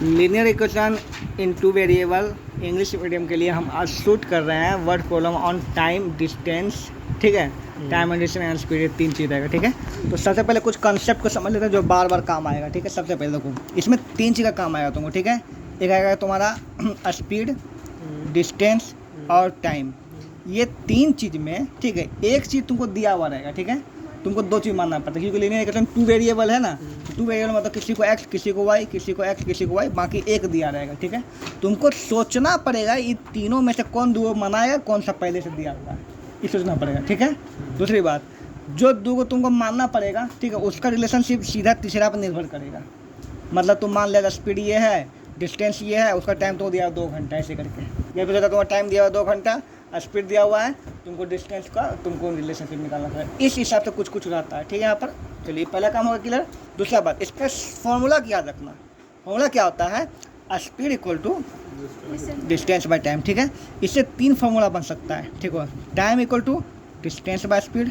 Linear equation in two variable English medium के लिए हम आज शूट कर रहे हैं word problem on time distance, ठीक है। Time and distance and speed, 3 चीज़ रहेगा, ठीक है। तो सबसे पहले कुछ कंसेप्ट को समझ लेते हैं जो बार बार काम आएगा, ठीक है। सबसे पहले देखो, इसमें 3 चीज़ का काम आएगा तुमको, ठीक है। एक आएगा तुम्हारा स्पीड, डिस्टेंस और टाइम। ये 3 चीज़ में, ठीक है, एक चीज़ तुमको दिया हुआ रहेगा, ठीक है। तुमको 2 चीज़ मानना पड़ता है क्योंकि लीनियर इक्वेशन 2 वेरिएबल है ना। 2 वेरिएबल मतलब किसी को x, किसी को y, किसी को x, किसी को y, बाकी एक दिया रहेगा, ठीक है। तुमको सोचना पड़ेगा ये तीनों में से कौन 2 मनाएगा, कौन सा पहले से दिया हुआ है, ये सोचना पड़ेगा, ठीक है। दूसरी बात, जो 2 को तुमको मानना पड़ेगा, ठीक है, उसका रिलेशनशिप सीधा तीसरा पर निर्भर करेगा। मतलब तुम मान लेगा स्पीड ये है, डिस्टेंस ये है, उसका टाइम तो दिया 2 घंटा, ऐसे करके। ये पता तुम्हारा टाइम दिया हुआ 2 घंटा, स्पीड दिया हुआ है, तुमको डिस्टेंस का तुमको रिलेशनशिप निकालना पड़ेगा। इस हिसाब से कुछ कुछ रहता है, ठीक है। यहाँ पर चलिए पहला काम होगा क्लियर। दूसरा बात, इसका फॉर्मूला याद रखना। फॉर्मूला क्या होता है? Speed equal to distance by time, ठीक है। इससे 3 फार्मूला बन सकता है, ठीक है। Time equal to distance by speed,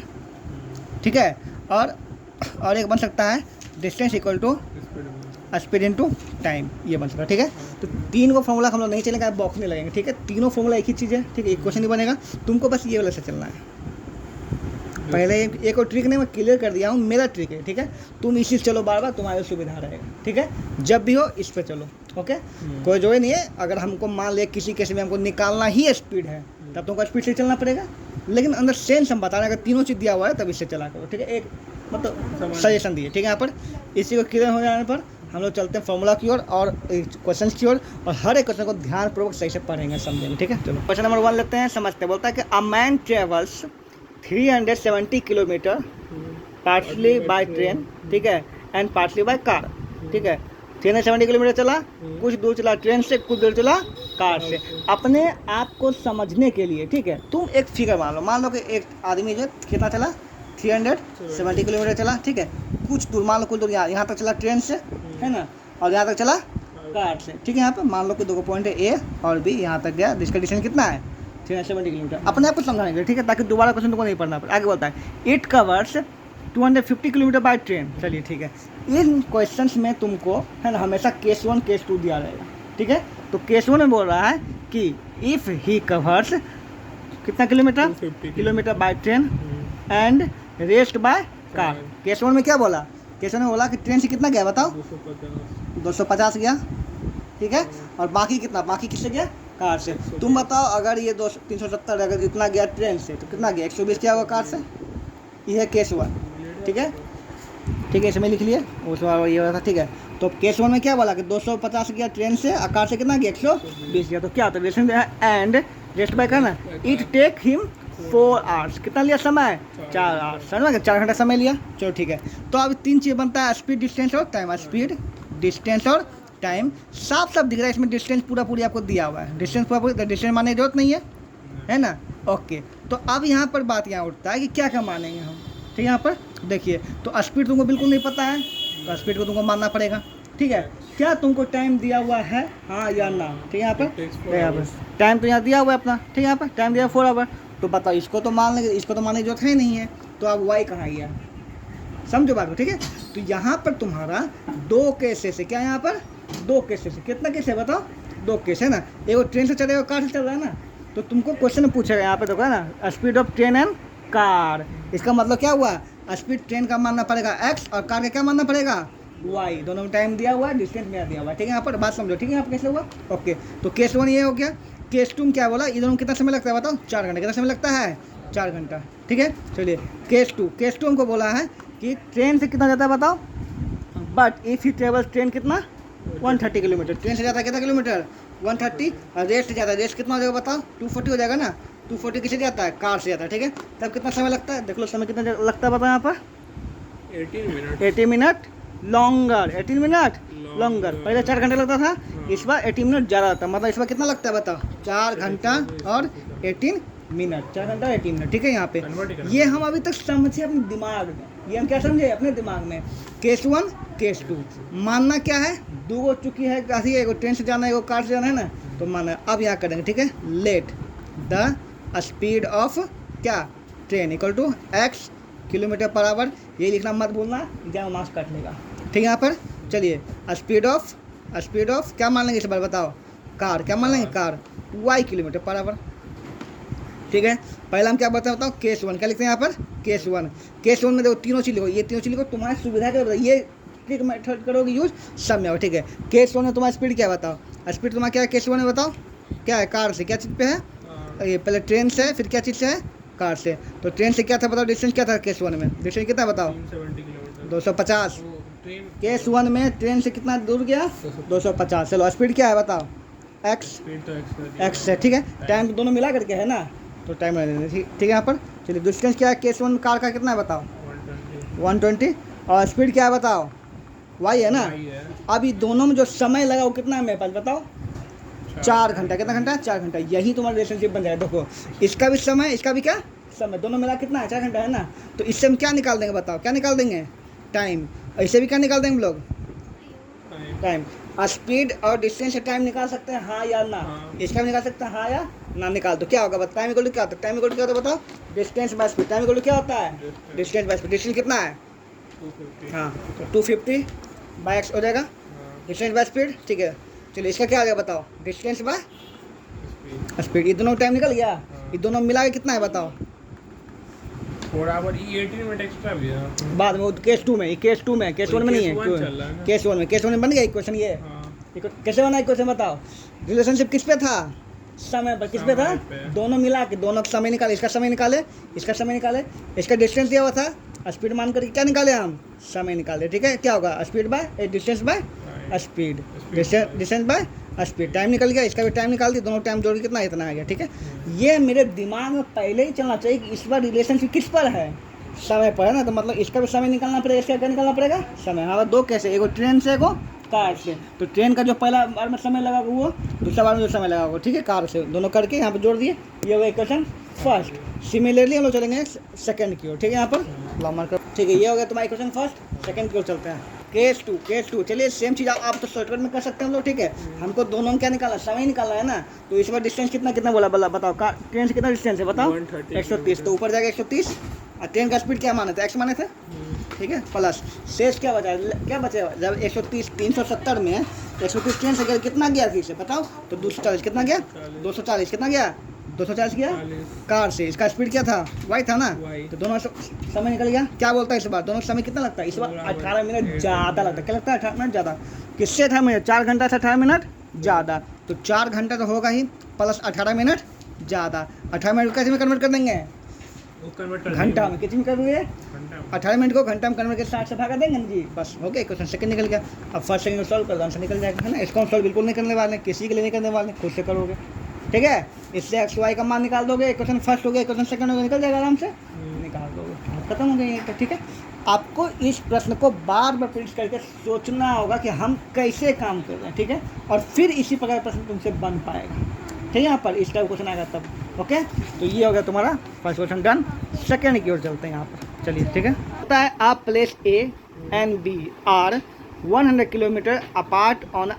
ठीक है। और एक बन सकता है distance equal to speed into time, ये बन सकता है, ठीक है। तो 3 को फॉर्मूला हम लोग नहीं चलेंगे, बॉक्सने लगेंगे, ठीक है। तीनों फॉर्मूला एक ही चीज़ है, ठीक है। एक क्वेश्चन ही बनेगा, तुमको बस ये वाला से चलना है। पहले एक और ट्रिक नहीं मैं क्लियर कर दिया हूँ, मेरा ट्रिक है, ठीक है। तुम इसी से चलो बार बार, तुम्हारी सुविधा रहेगा, ठीक है। जब भी हो इस पर चलो, ओके। कोई जो है नहीं है, अगर हमको मान ले किसी केस में हमको निकालना ही स्पीड है, तब तुमको स्पीड से चलना पड़ेगा। लेकिन अंदर सेंस हम बता रहे हैं, अगर तीनों चीज़ दिया हुआ है तब इससे चला करो, ठीक है। एक मतलब सजेशन दिए, ठीक है। यहाँ पर इसी को क्लियर हो जाने पर हम लोग चलते हैं फॉर्मूला की ओर और क्वेश्चन की ओर, और हर एक क्वेश्चन को ध्यानपूर्वक सही से पढ़ेंगे, समझेंगे, ठीक है। चलो क्वेश्चन नंबर 1 लेते हैं, समझते हैं। बोलता है कि a man travels 370 kilometre partly by train, ठीक है, एंड पार्टली बाय कार, ठीक है। 370 किलोमीटर चला, कुछ दूर चला ट्रेन से, कुछ दूर चला कार से। अपने आप को समझने के लिए, ठीक है, तुम एक फिगर मान लो कि एक आदमी जो कितना चला 370 किलोमीटर चला, ठीक है। कुछ दूर मान लो, कुछ दूर यहाँ तक चला ट्रेन से, है ना, और यहाँ तक चला कार से, ठीक है। यहाँ पे मान लो कि 2 पॉइंट है ए और बी, यहाँ तक गया, जिसका डिस्टेंस कितना है 370 किलोमीटर। अपने आप को समझाने के लिए, ठीक है, ताकि दोबारा क्वेश्चन तुमको नहीं पढ़ना पड़े। आगे बोलता है it covers 250 kilometre by train. चलिए ठीक है, इन क्वेश्चंस में तुमको, है ना, हमेशा केस 1 केस 2 दिया रहेगा, ठीक है। तो केस 1 में बोल रहा है कि इफ़ ही कवर्स कितना kilometre by train and rest by car. Case 1 में क्या बोला? केस 1 में बोला कि ट्रेन से कितना गया बताओ, 250 गया, ठीक है। और बाकी कितना, बाकी किससे गया? कार से। तुम बताओ, अगर ये 370 अगर इतना गया ट्रेन से, तो कितना गया? 120 क्या होगा कार से? ये है केस 1, ठीक है, ठीक है। इसमें लिख लिए, उसमें ये था, ठीक है। तो केस 1 में क्या बोला कि 250 गया ट्रेन से, और कार से कितना गया? 120 गया। तो क्या होता है? रेस्ट एंड रेस्ट बाय करना, इट टेक हिम 4 आवर्स। कितना लिया समय? 4 आवर्स, समझ में? 4 घंटा समय लिया। चलो ठीक है। तो अब 3 चीज़ बनता है, स्पीड, डिस्टेंस और टाइम। स्पीड, डिस्टेंस और टाइम साफ साफ दिख रहा है इसमें। डिस्टेंस पूरा आपको दिया हुआ है, डिस्टेंस पूरा, डिस्टेंस मानने की जरूरत नहीं है ना, ओके। तो अब यहाँ पर बात यहाँ उठता है कि क्या क्या मानेंगे हम, ठीक है। यहाँ पर देखिए, तो स्पीड तुमको बिल्कुल नहीं पता है, तो स्पीड को तुमको मानना पड़ेगा, ठीक है। क्या तुमको टाइम दिया हुआ है, हाँ या ना, ठीक है। यहाँ पर टाइम तो यहाँ दिया हुआ है अपना, ठीक है। यहाँ पर टाइम दिया 4 आवर। तो बताओ, इसको तो मान लेंगे, इसको तो मानने की जरूरत है नहीं है। तो अब वाई कहाँ गया, समझो बात को, ठीक है। तो यहाँ पर तुम्हारा 2 केसेस है। क्या यहाँ पर 2 केसेस है? कितना केस है बताओ? 2 केस है ना। एक ट्रेन से चलेगा, कार से चल रहा है ना। तो तुमको क्वेश्चन पूछेगा यहाँ पे, देखो ना, speed of train and car. इसका मतलब क्या हुआ? स्पीड ट्रेन का मानना पड़ेगा x, और कार का क्या मानना पड़ेगा? y। दोनों में टाइम दिया हुआ है, डिस्टेंस में दिया हुआ है, ठीक है। यहाँ पर बात समझो, ठीक है। यहाँ पर कैसे हुआ, ओके। तो केस 1 ये हो गया। केस 2 क्या बोला? इधर कितना समय लगता है बताओ? 4 घंटे। कितना समय लगता है? 4 घंटा, ठीक है। चलिए केस 2 हमको बोला है कि ट्रेन से कितना जाता है बताओ? But if he travels, train कितना? 130 किलोमीटर। ट्रेन से जाता है कितना किलोमीटर? 130। और रेस्ट जाता है, रेस्ट कितना हो जाएगा बताओ? 240 हो जाएगा ना। 240 किससे जाता है? कार से जाता है, ठीक है। तब कितना समय लगता है? देख लो समय कितना लगता है बताओ यहाँ पर? 18 मिनट लॉन्गर, 18 मिनट लॉन्गर। पहले 4 घंटे लगता था, इस बार 18 मिनट ज़्यादा लगता है। मतलब इस बार कितना लगता है बताओ? 4 घंटा और 18 मिनट, 4 घंटा 18 मिनट, ठीक है। यहाँ पे ये हम अभी तक समझे अपने दिमाग में, ये हम क्या समझे अपने दिमाग में? केस 1 केस 2 मानना क्या है? 2 गो चुकी है, काफ़ी है, एगो ट्रेन से जाना है, एगो कार से जाना है ना, तो माना। अब यहाँ करेंगे, ठीक है। लेट द स्पीड ऑफ क्या? Train equal to x kilometre per hour. ये लिखना मत भूलना, एग्जाम मार्क्स काट लेगा, ठीक है। यहाँ पर चलिए, स्पीड ऑफ स्पीड ऑफ क्या मान लेंगे इस बार बताओ, कार क्या मान लेंगे, car y kilometre per our. ठीक है, पहला हम क्या बताओ केस 1 क्या लिखते हैं यहाँ पर, केस 1। केस 1 में देखो तीनों चीज़ लिखो, ये तीनों चीज़ लिखो, तुम्हारी सुविधा के लिए ये ट्रिक मेथड करोगे यूज सब में हो। ठीक है, केस 1 में तुम्हारा स्पीड क्या बताओ, स्पीड तुम्हारा क्या है केस 1 में बताओ, क्या है, कार से क्या चीज़ पे है, ये पहले ट्रेन से, फिर क्या चीज़ से है, कार से। तो ट्रेन से क्या था बताओ, डिस्टेंस क्या था केस 1 में, डिस्टेंस कितना बताओ, 250। केस 1 में ट्रेन से कितना दूर गया, 250। चलो स्पीड क्या है बताओ, एक्स से। ठीक है, टाइम दोनों मिला करके है ना, तो टाइम ठीक है यहाँ पर। चलिए डिस्टेंस क्या है केस 1 कार का कितना है बताओ, 120। और स्पीड क्या है बताओ, वाई है ना। अब ये दोनों में जो समय लगा वो कितना है मेरे पास बताओ, 4 घंटा। कितना घंटा, 4 घंटा। यही तुम्हारा रिलेशनशिप बन जाएगा। देखो इसका भी समय, इसका भी क्या समय, दोनों मिला कितना है, 4 घंटा है ना। तो इससे हम क्या निकाल देंगे बताओ, क्या निकाल देंगे, टाइम। ऐसे भी क्या निकाल देंगे हम लोग, टाइम। स्पीड और डिस्टेंस से टाइम निकाल सकते हैं हाँ या ना, इसका भी निकाल सकते हैं हाँ या ना। निकाल तो क्या होगा बताओ, टाइम इक्वल टू क्या होता है, टाइम इक्वल टू क्या होता है बताओ, distance by speed. Time equal to क्या होता है, डिस्टेंस बाय स्पीड। डिस्टेंस कितना है 250, हाँ तो 250 बाय एक्स हो जाएगा, डिस्टेंस बाय स्पीड। ठीक है, चलिए इसका क्या आ गया बताओ, डिस्टेंस बाय स्पीड। ये दोनों टाइम निकल गया, ये दोनों मिला के कितना है बताओ, बराबर 18 मिनट एक्स्ट्रा भी है बाद में वो केस 2 में, केस 2 में, केस 1 में नहीं है, केस 1 में, केस 1 में बन गया इक्वेशन। ये कैसे बना इक्वेशन बताओ, रिलेशनशिप किस पे था, समय पर। किस पे था, दोनों मिला के, दोनों का समय निकाले, इसका समय निकाले, इसका समय निकाले, इसका डिस्टेंस दिया हुआ था, स्पीड मान करके क्या निकाले हम, समय निकाले। ठीक है, क्या होगा, speed by distance by speed, distance by speed. Time निकल गया, इसका भी टाइम निकाल दिया, दोनों टाइम जोड़ के कितना इतना आ गया। ठीक है, ये मेरे दिमाग में पहले ही चलना चाहिए कि इस बार रिलेशनशिप किस पर है, समय पर है ना। तो मतलब इसका भी समय निकालना पड़ेगा, इसका क्या निकालना पड़ेगा, समय। हमारा दो कैसे, एगो ट्रेन से, एगो कार से। तो ट्रेन का जो पहला बार में समय लगा वो, दूसरा बार में जो समय लगा वो, ठीक है, कार से। दोनों करके यहाँ पर जोड़ दिए, ये होगा इक्वेशन फर्स्ट। सिमिलरली हम लोग चलेंगे सेकंड की ओर। ठीक है, यहाँ पर लॉ कर, ठीक है, ये हो गया तुम्हारा इक्वेशन फर्स्ट। सेकंड की ओर चलते हैं, केस 2। चलिए सेम चीज़ आप तो शॉर्टकट में कर सकते हैं हम लोग। ठीक है, हमको दोनों में क्या निकाला, समय निकालना है ना। तो इस बार डिस्टेंस कितना कितना बोला बताओ, ट्रेन से कितना डिस्टेंस है बताओ, 130। तो ऊपर जाएगा 130, और ट्रेन का स्पीड क्या माने थे, एक्स माने थे। ठीक है, प्लस शेष क्या बचा, क्या बचेगा, जब 130 370 में 130 ट्रेन से कितना गया फिर से बताओ, तो 240 कितना गया, 240 कितना गया, 240 गया कार से। इसका स्पीड क्या था, वाई था ना। तो दोनों समय निकल गया। क्या बोलता है इस बार, दोनों समय कितना लगता है इस बार, 18 मिनट ज़्यादा लगता है। क्या लगता है, 18 मिनट ज़्यादा। किससे 18 मिनट, 4 घंटा से 18 मिनट ज़्यादा। तो 4 घंटा तो होगा ही, प्लस 18 मिनट ज़्यादा। 18 मिनट कैसे में कन्वर्ट कर देंगे, घंटा में। कितनी कर रही है, 18 मिनट को घंटा में कन्वर्ट करके 60 से भागा देंगे जी, बस हो गया। क्वेश्चन सेकंड निकल गया। अब फर्स्ट सेकंड सॉल्व कर दो, आंसर निकल जाएगा, है ना। इसको हम सॉल्व बिल्कुल नहीं करने वाले, किसी के लिए नहीं करने वाले, खुद से करोगे। ठीक है, इससे एक्स वाई का मान निकाल दोगे, क्वेश्चन फर्स्ट हो गया, क्वेश्चन सेकंड हो गया, निकल जाएगा आराम से, निकाल दोगे, खत्म हो गया। ठीक है, आपको इस प्रश्न को बार बार प्रैक्टिस करके सोचना होगा कि हम कैसे काम कर रहे हैं। ठीक है, और फिर इसी प्रकार प्रश्न तुमसे बन पाएगा। ठीक है, यहाँ पर इसका क्वेश्चन आएगा तब। ओके, तो ये हो गया तुम्हारा फर्स्ट क्वेश्चन डन। सेकेंड की ओर चलते हैं यहाँ पर, चलिए। ठीक है, होता है आप place A and B are 100 kilometre apart on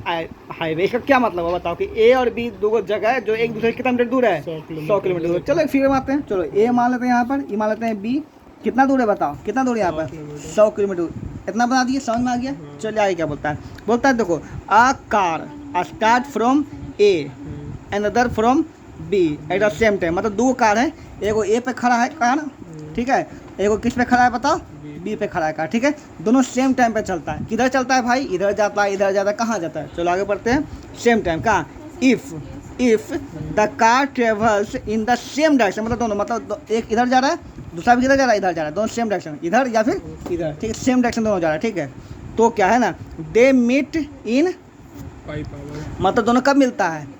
highway. इसका क्या मतलब है बताओ, कि ए और बी दो जगह है जो एक दूसरे से कितना मीटर दूर है, 100 किलोमीटर दूर। चलो फिर आते हैं, चलो ए मान लेते हैं यहाँ पर, ये मान लेते हैं बी कितना दूर है बताओ, कितना दूर है यहाँ पर, 100 किलोमीटर। इतना बना दिए, समझ में आ गया। चलिए आगे क्या बोलता है देखो, a car start from A and other from B at the same time. मतलब दो कार है, एगो ए पे खड़ा है कार, ठीक है, एगो किस पे खड़ा है बताओ, बी पे खड़ा है कार। ठीक है, दोनों सेम टाइम पे चलता है। किधर चलता है भाई, इधर जाता है, इधर जाता है, कहाँ जाता है। चलो आगे बढ़ते हैं, सेम टाइम कहाँ, if the car travels in the same direction. मतलब दोनों, मतलब एक इधर जा रहा है, दूसरा भी किधर जा रहा है, इधर जा रहा है, दोनों सेम डायरेक्शन, इधर या फिर इधर। ठीक है, सेम डायरेक्शन दोनों जा रहा है। ठीक है, तो क्या है ना, दे मीट इन, मतलब दोनों कब मिलता है,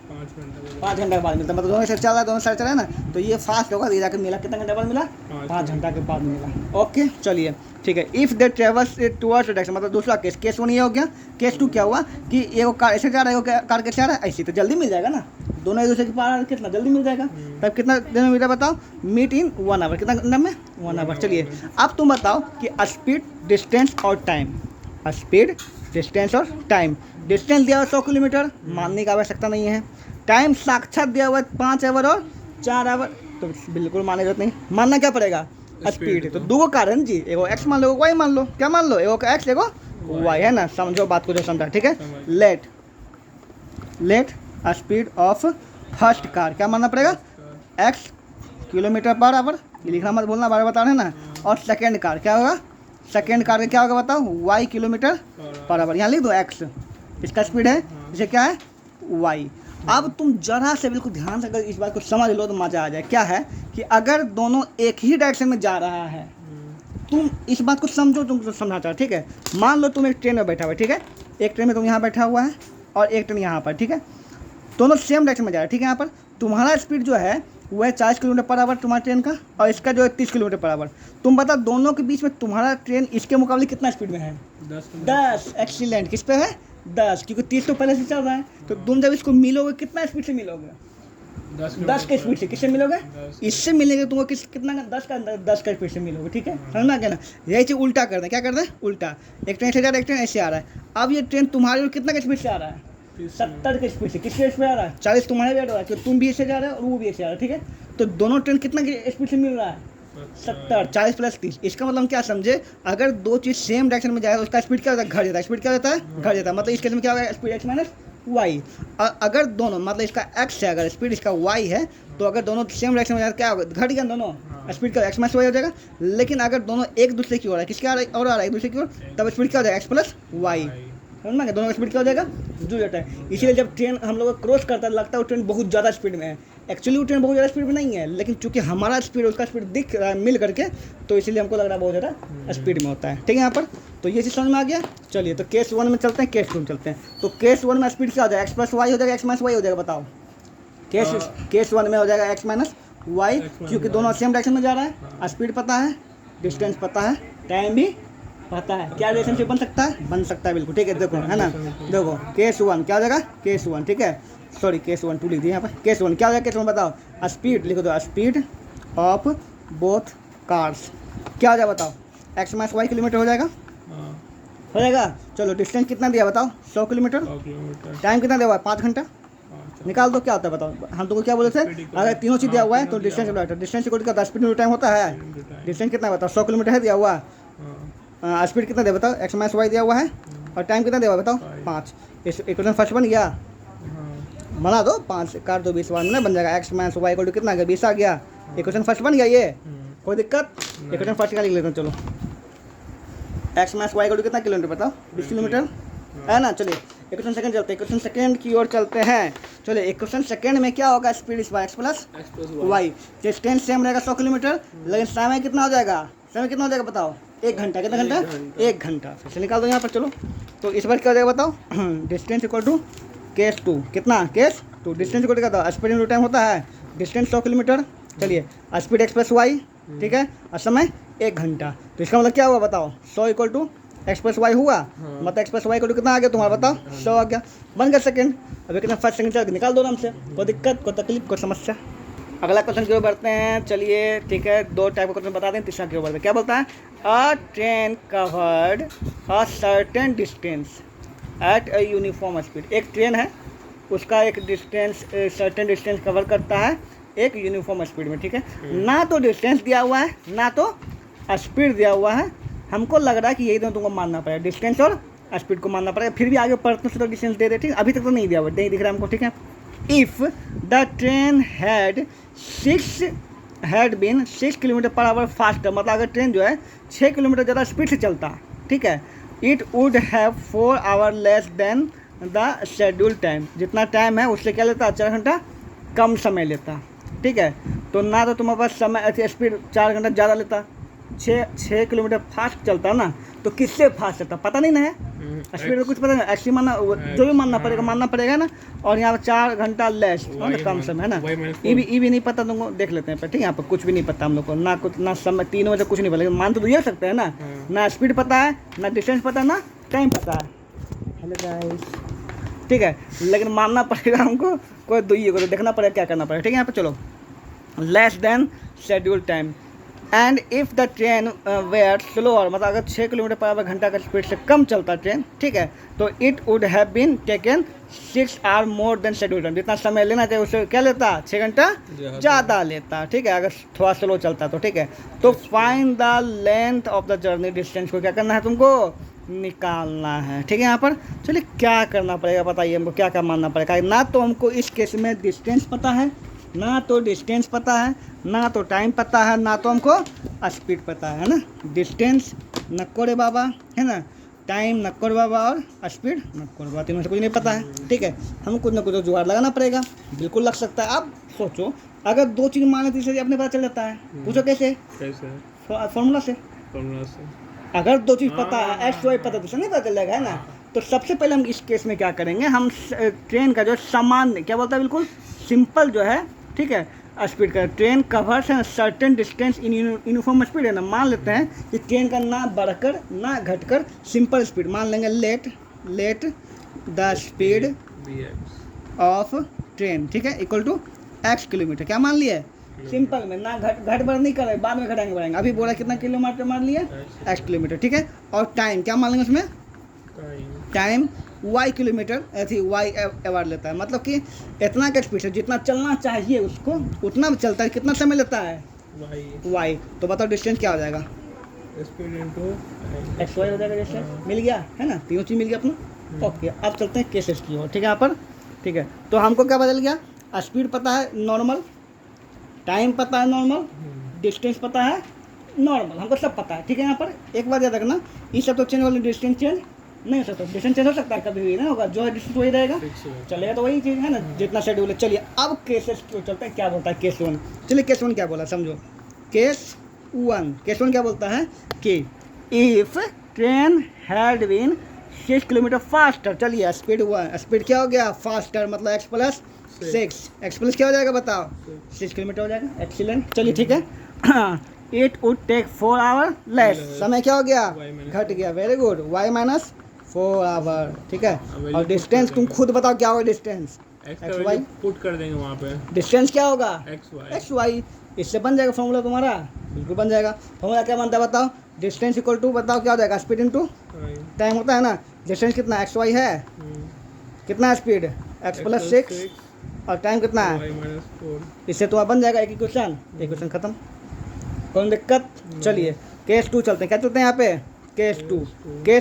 5 घंटे के बाद मिलता है। मतलब दोनों से चल रहा है, दोनों साइड चल रहा है ना, तो ये फास्ट होगा, ये जाकर मिला कितना घंटे बाद मिला, 5 घंटा के बाद मिला। ओके, चलिए ठीक है। If they travels towards direction, मतलब दूसरा केस, केस 1 ये हो गया। केस 2 क्या हुआ कि एगो कार ऐसे जा रहा है, एगो कार कैसे जा रहा है, ऐसे, तो जल्दी मिल जाएगा ना, दोनों एक दूसरे के पार कितना जल्दी मिल जाएगा। तब कितना देर में मिला बताओ, मीट इन 1 आवर, कितना घंटा में, 1 आवर। चलिए अब तुम बताओ कि स्पीड, डिस्टेंस और टाइम, स्पीड, डिस्टेंस और टाइम। डिस्टेंस दिया हुआ 100 किलोमीटर, मानने की आवश्यकता नहीं है। टाइम साक्षात दिया हुआ 5 आवर और 4 आवर, तो बिल्कुल माने जरूरत नहीं, मानना क्या पड़ेगा, स्पीड। तो दो कारण जी, एगो एक्स मान लो, वाई मान लो, क्या मान लो, एगो का एक्स एगो वाई, है ना। समझो बात को जो समझा। ठीक है, let let speed of first car, क्या मानना पड़ेगा, x किलोमीटर पर आवर, ये लिखना मत भूलना, बार बता रहे हैं ना। और सेकेंड कार क्या होगा, सेकेंड कार का क्या होगा बताओ, y किलोमीटर पर आवर, यहाँ लिख दो x, इसका स्पीड है, इसे क्या है y। अब तुम जरा से बिल्कुल ध्यान से अगर इस बात को समझ लो तो मजा आ जाए। क्या है कि अगर दोनों एक ही डायरेक्शन में जा रहा है, तुम इस बात को समझो, तुम समझना चाहो, ठीक है। मान लो तुम एक ट्रेन में बैठा हुआ है, ठीक है, एक ट्रेन में तुम यहाँ बैठा हुआ है और एक ट्रेन यहाँ पर, ठीक है, दोनों सेम डायरेक्शन में जा रहा है, ठीक है। यहाँ पर तुम्हारा स्पीड जो है वह 40 किलोमीटर पर आवर तुम्हारा ट्रेन का, और इसका जो है 30 किलोमीटर पर आवर। तुम बता दोनों के बीच में तुम्हारा ट्रेन इसके मुकाबले कितना स्पीड में है, 10। एक्सीलेंट, किस पे है 10, क्योंकि 30 तो पहले से चल रहा है। तो तुम जब इसको मिलोगे कितना स्पीड से मिलोगे, 10 के स्पीड से। किससे मिलोगे, इससे मिलेंगे तुमको कितना का 10 का स्पीड से मिलोगे, ठीक है, समझना क्या ना। यही चीज़ उल्टा कर दें, क्या कर दें उल्टा, एक ट्रेन से जा रहा है, एक ट्रेन ऐसे आ रहा है। अब ये ट्रेन तुम्हारे और कितना के स्पीड से आ रहा है, 70 के स्पीड से। किसके स्पीड आ रहा है, 40 तुम्हारे भी आ रहा है, क्योंकि तुम भी ऐसे जा रहे हो और वो भी ऐसे आ रहा है, ठीक है। तो दोनों ट्रेन कितना की स्पीड से मिल रहा है, 70, 40 प्लस 30। इसका मतलब क्या समझे, अगर दो चीज़ सेम डायरेक्शन में जाए तो उसका स्पीड क्या होता है, घट जाता है। स्पीड क्या होता है, घट जाता है। मतलब इस केस में क्या होगा, स्पीड x माइनस वाई। अगर दोनों मतलब इसका x है, अगर स्पीड इसका y है, तो अगर दोनों सेम डायरेक्शन में जाए क्या होगा, घट गया दोनों, स्पीड का x माइनस वाई हो जाएगा। लेकिन अगर दोनों एक दूसरे की ओर है, किसके आ रहा है और आ रहा है एक दूसरे की ओर, तब स्पीड क्या हो जाएगा, x प्लस वाई। समझ में, दोनों का स्पीड क्या हो जाएगा, जुड़ जाता है। इसीलिए जब ट्रेन हम लोग क्रॉस करता है लगता है वो ट्रेन बहुत ज़्यादा स्पीड में है, एक्चुअली वो ट्रेन बहुत ज़्यादा स्पीड में नहीं है, लेकिन चूंकि हमारा स्पीड उसका स्पीड दिख रहा है मिल करके, तो इसीलिए हमको लग रहा है बहुत ज़्यादा स्पीड में होता है, ठीक है। यहाँ पर तो ये चीज़ समझ में आ गया। चलिए तो केस 1 में चलते हैं, केस 2 में चलते हैं। तो केस 1 में स्पीड क्या हो जाएगा, x प्लस वाई हो जाएगा, x माइनस वाई हो जाएगा, बताओ। केस 1 में हो जाएगा x माइनस वाई, क्योंकि दोनों सेम डायरेक्शन में जा रहा है, स्पीड पता है, डिस्टेंस पता है, टाइम भी पता है। क्या रिलेशनशिप बन सकता है, बन सकता है बिल्कुल, ठीक है। देखो है ना, देखो केस 1 क्या हो जाएगा, केस 1, ठीक है, सॉरी केस 1 2 लिख दिए यहाँ पर। केस 1 क्या हो जाएगा, केस 1 बताओ, स्पीड लिखो दो, स्पीड ऑफ बोथ कार्स क्या हो जाएगा बताओ, x माइनस वाई किलोमीटर हो जाएगा, हो जाएगा। चलो डिस्टेंस कितना दिया बताओ, 100 किलोमीटर। टाइम कितना दिया हुआ है, 5 घंटा। निकाल दो क्या होता है बताओ। हम तुमको क्या बोले थे, अगर तीनों चीज़ दिया हुआ है तो distance distance equal to speed time होता है। डिस्टेंस कितना बताओ, 100 किलोमीटर है दिया हुआ, स्पीड कितना दिया बताओ, x माइनस वाई दिया हुआ है, और टाइम कितना दिया हुआ बताओ, 5। इस इक्वेशन फर्स्ट बन गया, बना दो 5 काट दो 20 में बन जाएगा, x minus Y equal to कितना आ गया, 20 आ गया। इक्वेशन फर्स्ट बन गया, ये कोई दिक्कत। इक्वेशन फर्स्ट का लिख लेते हैं, चलो x minus Y equal to कितना किलोमीटर बताओ, 20 किलोमीटर है ना। चलिए इक्वेशन सेकंड चलते हैं, इक्वेशन सेकंड की ओर चलते हैं। चलिए इक्वेशन सेकंड में क्या होगा, स्पीड इस बार x plus Y, distance same रहेगा 100 किलोमीटर, लेकिन समय कितना हो जाएगा, समय कितना हो जाएगा बताओ, 1 घंटा। कितना घंटा, 1 घंटा। फिर से निकाल दो यहाँ पर, चलो। तो इस बार क्या हो जाएगा बताओ, डिस्टेंस इक्वल टू केस 2, कितना केस 2, डिस्टेंस इक्वल टू क्या, स्पीड इंटू टाइम होता है, डिस्टेंस 100 किलोमीटर। चलिए स्पीड x प्लस वाई, ठीक है, और समय 1 घंटा। तो इसका मतलब क्या हुआ बताओ, 100 equal to x plus Y हुआ, मतलब x plus Y equal to कितना आ गया तुम्हारा बताओ, 100 आ गया, बन गया सेकंड। अभी कितना फर्स्ट सेकंड चल निकाल दो आराम से, कोई दिक्कत, कोई तकलीफ, कोई समस्या। अगला क्वेश्चन की ओर बढ़ते हैं, चलिए ठीक है। 2 टाइप का क्वेश्चन बता दें, तीसरा की ओर बढ़ते हैं। क्या बोलता है, अ train covered a certain distance at a uniform speed. एक ट्रेन है, उसका एक डिस्टेंस सर्टेन डिस्टेंस कवर करता है एक यूनिफॉर्म स्पीड में, ठीक है। ना तो डिस्टेंस दिया हुआ है ना तो स्पीड दिया हुआ है। हमको लग रहा है कि यही दोनों तुमको मानना पड़ेगा, डिस्टेंस और स्पीड को मानना पड़ेगा। फिर भी आगे पढ़ते से तो डिस्टेंस दे दे, ठीक है। अभी तक तो नहीं दिया हुआ, नहीं दिख रहा हमको, ठीक है। If the train had been 6 kilometre per hour faster, मतलब अगर ट्रेन जो है 6 किलोमीटर ज़्यादा स्पीड से चलता, ठीक है, it would have 4 hour less than the schedule time. जितना टाइम है उससे क्या लेता, 4 घंटा कम समय लेता, ठीक है। तो ना तो तुम्हारे पास समय स्पीड 4 घंटा ज़्यादा लेता, 6 किलोमीटर फास्ट चलता ना, तो किससे फास्ट चलता पता नहीं ना है, स्पीड में कुछ पता नहीं, एक्चुअली मानना जो भी मानना पड़ेगा ना। और यहाँ पर 4 घंटा लेस कम समय है ना, ये भी नहीं पता तुमको, देख लेते हैं, ठीक है। यहाँ पर कुछ भी नहीं पता हम लोग को, ना कुछ ना समय, तीनों में से कुछ नहीं पता, लेकिन मान तो ये सकते हैं ना, ना स्पीड पता है, ना डिस्टेंस पता है, ना टाइम पता है। हेलो गाइस, ठीक है, लेकिन मानना पड़ेगा हमको, कोई दुई को तो देखना पड़ेगा क्या करना पड़ेगा, ठीक है। यहाँ पर चलो, less than schedule time and if the train were slower, मतलब अगर 6 किलोमीटर पर घंटा का स्पीड से कम चलता ट्रेन, ठीक है, तो it would have been taken 6 hour more than schedule time. जितना समय लेना चाहिए उससे क्या लेता, 6 घंटा ज़्यादा लेता, ठीक है, अगर थोड़ा स्लो चलता तो, ठीक है। तो find the length of the journey, distance को क्या करना है तुमको, निकालना है। ठीक है, यहाँ पर चलिए क्या करना पड़ेगा बताइए हमको, क्या क्या मानना पड़ेगा। ना तो हमको इस केस में डिस्टेंस पता है, ना तो डिस्टेंस पता है, ना तो टाइम पता है, ना तो हमको स्पीड पता है ना। डिस्टेंस नक्को रे बाबा, है ना, टाइम नक्को रे बाबा और स्पीड नक्को रे बाबा, तीनों से कुछ नहीं पता है। ठीक है, हमको कुछ ना कुछ जुगाड़ लगाना पड़ेगा, बिल्कुल लग सकता है। अब सोचो अगर दो चीज़ मान लेते तीसरी अपने पता चल जाता है, पूछो कैसे? फॉर्मूला से। अगर दो चीज़ पता है, एक्स वाई पता, तो नहीं पता चल जाएगा, है ना। तो सबसे पहले हम इस केस में क्या करेंगे, हम ट्रेन का जो सामान्य क्या बोलता है, बिल्कुल सिंपल जो है, ठीक है, स्पीड का, ट्रेन कवर्स है certain distance in uniform speed, है ना। मान लेते हैं कि ट्रेन का ना बढ़कर ना घटकर सिंपल स्पीड मान लेंगे, late the speed of train, ठीक है, इक्वल टू एक्स किलोमीटर। क्या मान लिया है? सिंपल में ना घट बढ़ नहीं कर रहे, बाद में घटाएंगे बढ़ाएंगे। अभी बोला कितना किलोमीटर मान लिया? एक्स किलोमीटर, ठीक है। और टाइम क्या मान लेंगे उसमें? टाइम वाई किलोमीटर, ऐसी वाई अवार्ड लेता है, मतलब कि इतना का स्पीड है जितना चलना चाहिए उसको उतना चलता है। कितना समय लेता है? वाई। तो बताओ डिस्टेंस क्या हो जाएगा? स्पीड इनटू एक्स वाई हो जाएगा। डिस्टेंस मिल गया, है ना, तीनों चीज़ मिल गया अपना। ओके, अब चलते हैं केसेस की ओर, ठीक है। यहाँ पर ठीक है, तो हमको क्या बदल गया? स्पीड पता है नॉर्मल, टाइम पता है नॉर्मल, डिस्टेंस पता है नॉर्मल, हमको सब पता है, ठीक है। यहाँ पर एक बात याद रखना, ये सब तो चेंज वाले, डिस्टेंस चेंज नहीं हो सकता। डिस्टेंस चेंज हो सकता है कभी भी, ना होगा, जो है डिस्टेंस वही रहेगा, चलेगा तो वही चीज़ है ना, जितना शेड्यूल है। चलिए अब केसेस को चलते हैं, क्या बोलता है केस 1। चलिए केस 1 क्या बोला समझो। केस 1 क्या बोलता है कि if train had been 6 kilometre faster, चलिए स्पीड 1, स्पीड क्या हो गया? फास्टर, मतलब एक्स प्लस 6, एक्स प्लस क्या हो जाएगा बताओ? 6 किलोमीटर हो जाएगा। एक्सीलेंट, चलिए ठीक है। It would take 4 hour less, समय क्या हो गया? घट गया, very good, Y minus 4 hour, ठीक है। और डिस्टेंस तुम खुद बताओ क्या होगा? डिस्टेंस एक्स वाई पुट कर देंगे वहाँ पे, डिस्टेंस क्या होगा? X Y. इससे बन जाएगा फॉर्मूला तुम्हारा, बिल्कुल बन जाएगा। फॉर्मूला क्या बनता है बताओ? डिस्टेंस इक्वल टू, बताओ क्या हो जाएगा? स्पीड इनटू टाइम होता है ना। डिस्टेंस कितना? एक्स वाई है, कितना स्पीड? एक्स प्लस 6, और टाइम कितना है? इससे तो बन जाएगा एक इक्वेशन, इक्वेशन खत्म, कौन दिक्कत। चलिए केस 2 चलते हैं, क्या चलते हैं यहाँ पे? केस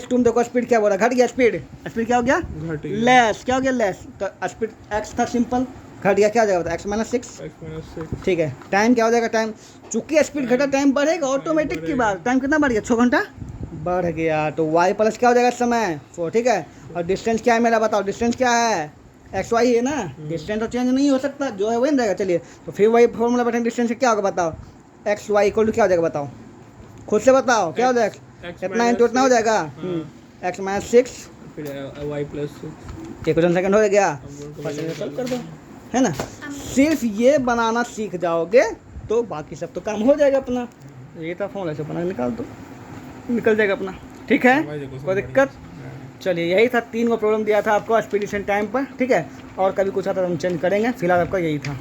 2 में देखो स्पीड क्या बोला? घट गया स्पीड क्या हो गया? लेस, क्या हो गया? लेस। तो स्पीड एक्स था सिंपल, घट गया, क्या हो जाएगा? एक्स माइनस 6, ठीक है। टाइम क्या हो जाएगा? टाइम, चूंकि स्पीड घटा टाइम बढ़ेगा, ऑटोमेटिक की बात। टाइम कितना बढ़ गया? 6 घंटा बढ़ गया, तो वाई प्लस क्या हो जाएगा? समय 4, ठीक है। और डिस्टेंस क्या है मेरा बताओ? डिस्टेंस क्या है? एक्स वाई है ना, डिस्टेंस तो चेंज नहीं हो सकता, जो है वही रहेगा। चलिए तो फिर वही फॉर्मूला बैठे, डिस्टेंस क्या होगा बताओ? एक्स वाई इक्वल टू क्या हो जाएगा बताओ? खुद से बताओ क्या हो जाएगा? इतना इंटू इतना हो जाएगा, एक्स माइनस 6 फिर वाई प्लस 6, इक्वेशन सेकंड हो गया, सॉल्व कर दो, है ना। सिर्फ ये बनाना सीख जाओगे तो बाकी सब तो काम हो जाएगा अपना। ये था फॉर्मूला से बना निकाल दो, निकल जाएगा अपना, ठीक है, कोई दिक्कत। चलिए यही था, 3 को प्रॉब्लम दिया था आपको स्पीड टाइम पर, ठीक है। और कभी कुछ आता तो हम चेंज करेंगे, फिलहाल आपका यही था।